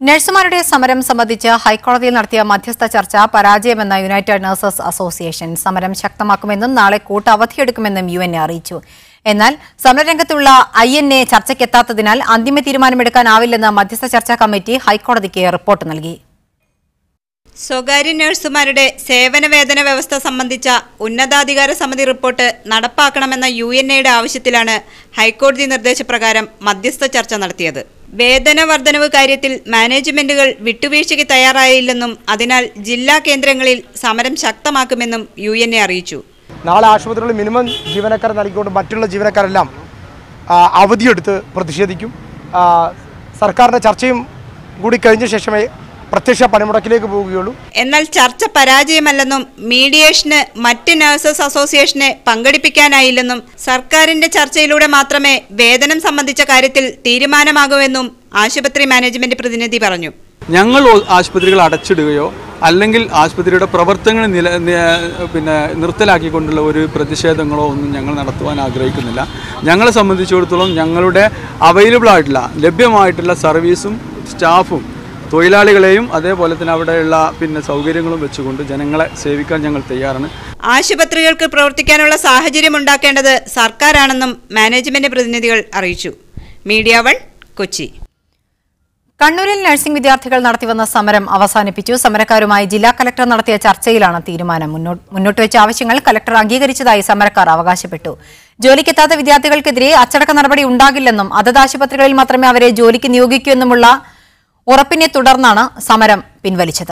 നഴ്സുമാരുടെ സമരം സംബന്ധിച്ച് ഹൈക്കോടതിയിൽ നടത്തിയ മധ്യസ്ഥ ചർച്ച പരാജയമെന്ന യുണൈറ്റഡ് നഴ്സസ് അസോസിയേഷൻ സമരം ശക്തമാക്കുമെന്നും നാളെ കൂട്ടവധിയെടുക്കുമെന്നും യുഎൻഎ അറിയിച്ചു. എന്നാൽ സമരരംഗത്തുള്ള ഐഎൻഎ ചർച്ചയ്ക്കെത്താത്തതിനാൽ അന്തിമ തീരുമാനമെടുക്കാനാവില്ലെന്ന് മധ്യസ്ഥ ചർച്ചാ കമ്മിറ്റി ഹൈക്കോടതിക്ക് റിപ്പോർട്ട് നൽകി. സ്വകാര്യ നഴ്സുമാരുടെ സേവന വേതന വ്യവസ്ഥ സംബന്ധിച്ച ഉന്നതാധികാര സമിതി റിപ്പോർട്ട് നടപ്പാക്കണമെന്ന യുഎൻഎയുടെ ആവശ്യത്തിലാണ് ഹൈക്കോടതി നിർദ്ദേശപ്രകാരം മധ്യസ്ഥ ചർച്ച നടത്തിയത്. വേതന വർധനവ് കാര്യത്തിൽ മാനേജ്മെന്റുകൾ വിട്ടുവീഴ്ചയ്ക്ക് തയ്യാറായില്ലെന്നും അതിനാൽ ജില്ലാ കേന്ദ്രങ്ങളിൽ സമരം ശക്തമാക്കുമെന്നും യുഎൻഎ അറിയിച്ചു. നാളെ ആശുപത്രികളിൽ മിനിമം ജീവനക്കാർ നൽകിക്കൊണ്ട് മറ്റുള്ള ജീവനക്കാരെല്ലാം അവധിയെടുത്ത് പ്രതിഷേധിക്കും. സർക്കാരിൻ്റെ ചർച്ചയും കൂടി കഴിഞ്ഞ ശേഷമേ പ്രത്യക്ഷ പണിമുടക്കിലേക്ക് പോവുകയുള്ളൂ. എന്നാൽ ചർച്ച പരാജയമല്ലെന്നും മീഡിയേഷന് മറ്റ് നഴ്സസ് അസോസിയേഷനെ പങ്കെടുപ്പിക്കാനായില്ലെന്നും സർക്കാരിന്റെ ചർച്ചയിലൂടെ മാത്രമേ വേതനം സംബന്ധിച്ച കാര്യത്തിൽ തീരുമാനമാകൂവെന്നും ആശുപത്രി മാനേജ്മെന്റ് പ്രതിനിധി പറഞ്ഞു. ഞങ്ങൾ ആശുപത്രികൾ അടച്ചിടുകയോ അല്ലെങ്കിൽ ആശുപത്രിയുടെ പ്രവർത്തനങ്ങൾ നിർത്തലാക്കിക്കൊണ്ടുള്ള ഒരു പ്രതിഷേധങ്ങളോ ഒന്നും ഞങ്ങൾ നടത്തുവാൻ ആഗ്രഹിക്കുന്നില്ല. ഞങ്ങളെ സംബന്ധിച്ചിടത്തോളം ഞങ്ങളുടെ അവൈലബിൾ ആയിട്ടുള്ള ലഭ്യമായിട്ടുള്ള സർവീസും സ്റ്റാഫും തൊഴിലാളികളെയും അതേപോലെ തന്നെ അവിടെയുള്ള സൗകര്യങ്ങളും വെച്ചുകൊണ്ട് ജനങ്ങളെ സേവിക്കാൻ ഞങ്ങൾ തയ്യാറാണ്. ആശുപത്രികൾക്ക് പ്രവർത്തിക്കാനുള്ള സാഹചര്യം ഉണ്ടാക്കേണ്ടത് സർക്കാരാണെന്നും മാനേജ്മെന്റ് പ്രതിനിധികൾ അറിയിച്ചു. മീഡിയ 1 കൊച്ചി. കണ്ണൂരിൽ നഴ്സിംഗ് വിദ്യാർത്ഥികൾ നടത്തിവന്ന സമരം അവസാനിപ്പിച്ചു. സമരക്കാരുമായി ജില്ലാ കലക്ടർ നടത്തിയ ചർച്ചയിലാണ് തീരുമാനം. മുന്നോട്ട് വെച്ച ആവശ്യങ്ങൾ കലക്ടർ അംഗീകരിച്ചതായി സമരക്കാർ അവകാശപ്പെട്ടു. ജോലിക്കെത്താത്ത വിദ്യാർത്ഥികൾക്കെതിരെ അച്ചടക്ക നടപടി ഉണ്ടാകില്ലെന്നും അതത് ആശുപത്രികളിൽ മാത്രമേ അവരെ ജോലിക്ക് നിയോഗിക്കൂ എന്നുമുള്ള ഉറപ്പിനെ തുടർന്നാണ് സമരം പിൻവലിച്ചത്.